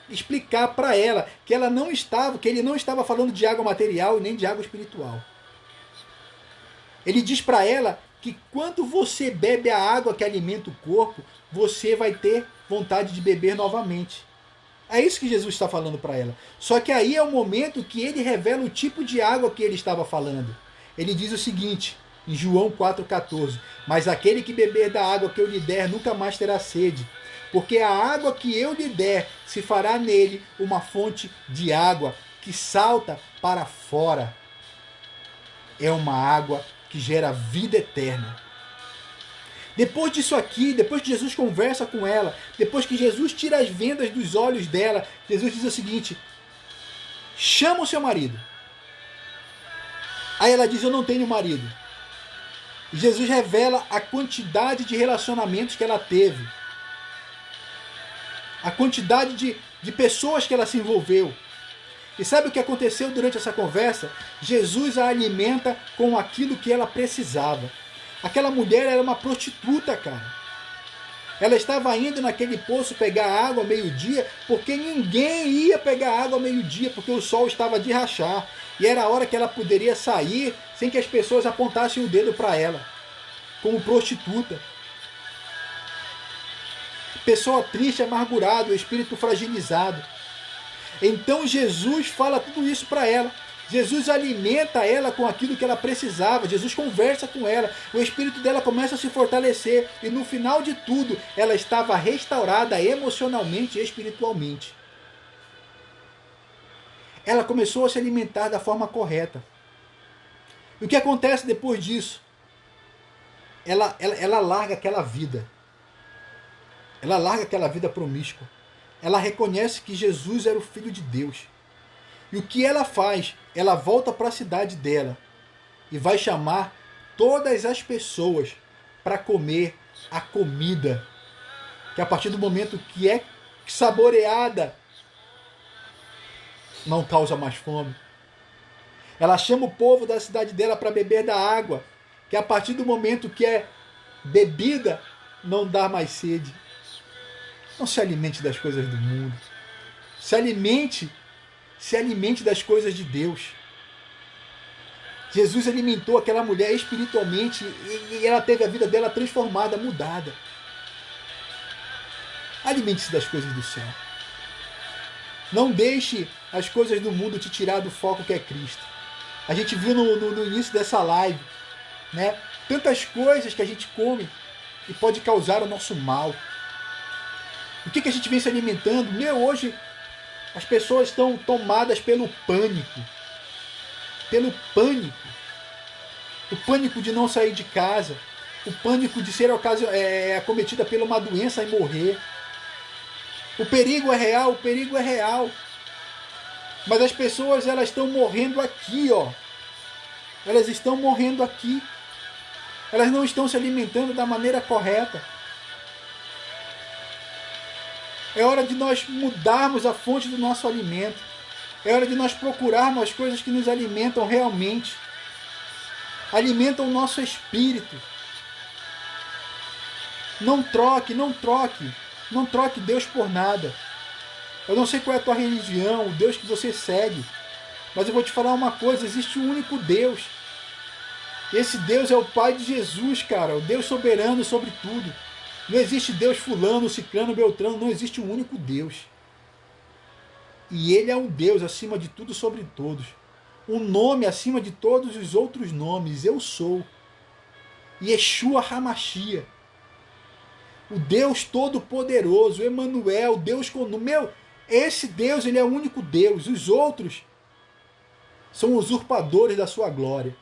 explicar para ela que ele não estava falando de água material e nem de água espiritual. Ele diz para ela que quando você bebe a água que alimenta o corpo, você vai ter vontade de beber novamente. É isso que Jesus está falando para ela. Só que aí é o momento que ele revela o tipo de água que ele estava falando. Ele diz o seguinte, em João 4,14: Mas aquele que beber da água que eu lhe der nunca mais terá sede, porque a água que eu lhe der se fará nele uma fonte de água que salta para fora. É uma água que gera vida eterna. Depois disso aqui, depois que Jesus conversa com ela, depois que Jesus tira as vendas dos olhos dela, Jesus diz o seguinte: chama o seu marido. Aí ela diz: eu não tenho marido. Jesus revela a quantidade de relacionamentos que ela teve, a quantidade de pessoas que ela se envolveu. E sabe o que aconteceu durante essa conversa? Jesus a alimenta com aquilo que ela precisava. Aquela mulher era uma prostituta, cara. Ela estava indo naquele poço pegar água ao meio-dia, porque ninguém ia pegar água ao meio-dia, porque o sol estava de rachar. E era a hora que ela poderia sair sem que as pessoas apontassem o dedo para ela, como prostituta. Pessoa triste, amargurada, o espírito fragilizado. Então Jesus fala tudo isso para ela. Jesus alimenta ela com aquilo que ela precisava. Jesus conversa com ela. O espírito dela começa a se fortalecer. E no final de tudo, ela estava restaurada emocionalmente e espiritualmente. Ela começou a se alimentar da forma correta. E o que acontece depois disso? Ela larga aquela vida. Ela larga aquela vida promíscua. Ela reconhece que Jesus era o Filho de Deus. E o que ela faz? Ela volta para a cidade dela e vai chamar todas as pessoas para comer a comida que a partir do momento que é saboreada não causa mais fome. Ela chama o povo da cidade dela para beber da água que a partir do momento que é bebida não dá mais sede. Não se alimente das coisas do mundo. Se alimente das coisas de Deus. Jesus alimentou aquela mulher espiritualmente e ela teve a vida dela transformada, mudada. Alimente-se das coisas do céu. Não deixe as coisas do mundo te tirar do foco que é Cristo. A gente viu no início dessa live, né? Tantas coisas que a gente come e pode causar o nosso mal. O que a gente vem se alimentando? Hoje as pessoas estão tomadas pelo pânico. Pelo pânico. O pânico de não sair de casa. O pânico de ser acometida por uma doença e morrer. O perigo é real, o perigo é real. Mas as pessoas, elas estão morrendo aqui, ó. Elas estão morrendo aqui. Elas não estão se alimentando da maneira correta. É hora de nós mudarmos a fonte do nosso alimento. É hora de nós procurarmos as coisas que nos alimentam realmente. Alimentam o nosso espírito. Não troque, não troque. Não troque Deus por nada. Eu não sei qual é a tua religião, o Deus que você segue. Mas eu vou te falar uma coisa, existe um único Deus. Esse Deus é o Pai de Jesus, cara. O Deus soberano sobre tudo. Não existe Deus fulano, ciclano, beltrano. Não existe um único Deus. E Ele é um Deus acima de tudo, sobre todos. Um nome acima de todos os outros nomes. Eu sou. Yeshua HaMashiach. O Deus Todo-Poderoso. Emanuel. Deus conosco. Meu, esse Deus, Ele é o único Deus. Os outros são usurpadores da sua glória.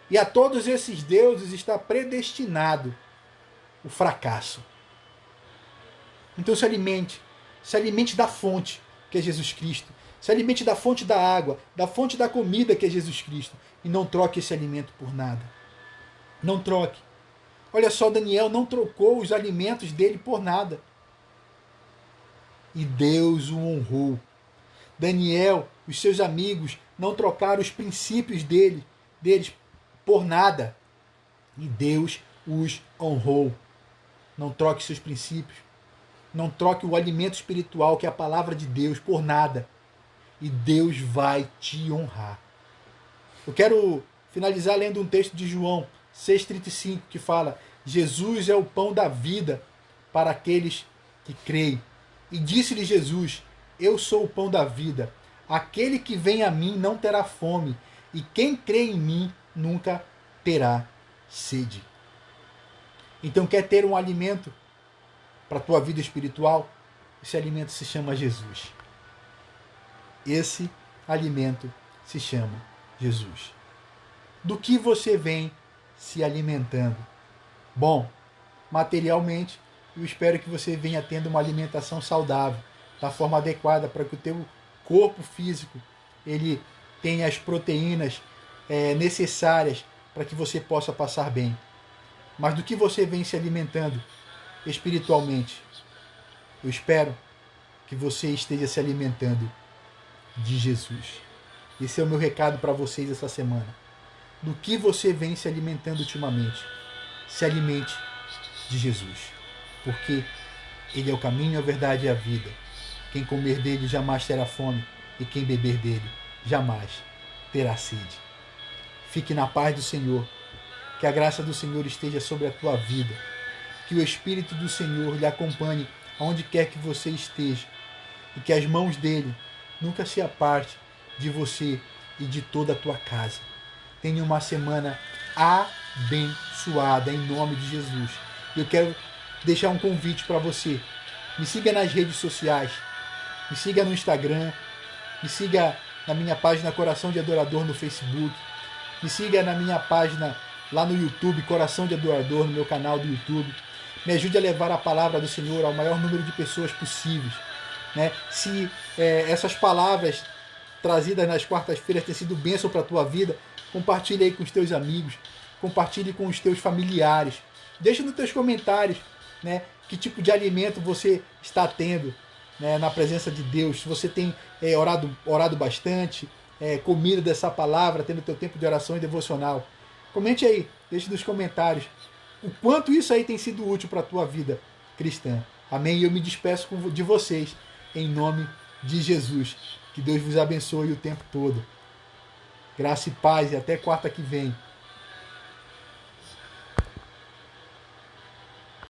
E a todos esses deuses está predestinado o fracasso. Então se alimente da fonte, que é Jesus Cristo. Se alimente da fonte da água, da fonte da comida, que é Jesus Cristo. E não troque esse alimento por nada. Não troque. Olha só, Daniel não trocou os alimentos dele por nada. E Deus o honrou. Daniel, os seus amigos, não trocaram os princípios deles por nada. E Deus os honrou. Não troque seus princípios. Não troque o alimento espiritual, que é a palavra de Deus, por nada. E Deus vai te honrar. Eu quero finalizar lendo um texto de João 6,35, que fala: Jesus é o pão da vida para aqueles que creem. E disse-lhe Jesus: eu sou o pão da vida. Aquele que vem a mim não terá fome, e quem crê em mim nunca terá sede. Então, quer ter um alimento para a tua vida espiritual? Esse alimento se chama Jesus. Esse alimento se chama Jesus. Do que você vem se alimentando? Bom, materialmente, eu espero que você venha tendo uma alimentação saudável, da forma adequada, para que o teu corpo físico ele tenha as proteínas necessárias para que você possa passar bem. Mas do que você vem se alimentando espiritualmente? Eu espero que você esteja se alimentando de Jesus. Esse é o meu recado para vocês essa semana. Do que você vem se alimentando ultimamente? Se alimente de Jesus. Porque Ele é o caminho, a verdade e a vida. Quem comer dele jamais terá fome, e quem beber dele jamais terá sede. Fique na paz do Senhor. Que a graça do Senhor esteja sobre a tua vida. Que o Espírito do Senhor lhe acompanhe aonde quer que você esteja. E que as mãos dele nunca se aparte de você e de toda a tua casa. Tenha uma semana abençoada em nome de Jesus. Eu quero deixar um convite para você. Me siga nas redes sociais. Me siga no Instagram. Me siga na minha página Coração de Adorador no Facebook. Me siga na minha página lá no YouTube, Coração de Adorador, no meu canal do YouTube. Me ajude a levar a palavra do Senhor ao maior número de pessoas possíveis. Né? Se essas palavras trazidas nas quartas-feiras têm sido bênção para a tua vida, compartilhe aí com os teus amigos, compartilhe com os teus familiares. Deixa nos teus comentários, né, que tipo de alimento você está tendo, né, na presença de Deus. Se você tem orado bastante, comido dessa palavra, tendo teu tempo de oração e devocional. Comente aí, deixe nos comentários o quanto isso aí tem sido útil para a tua vida cristã. Amém? E eu me despeço de vocês em nome de Jesus. Que Deus vos abençoe o tempo todo. Graça e paz e até quarta que vem.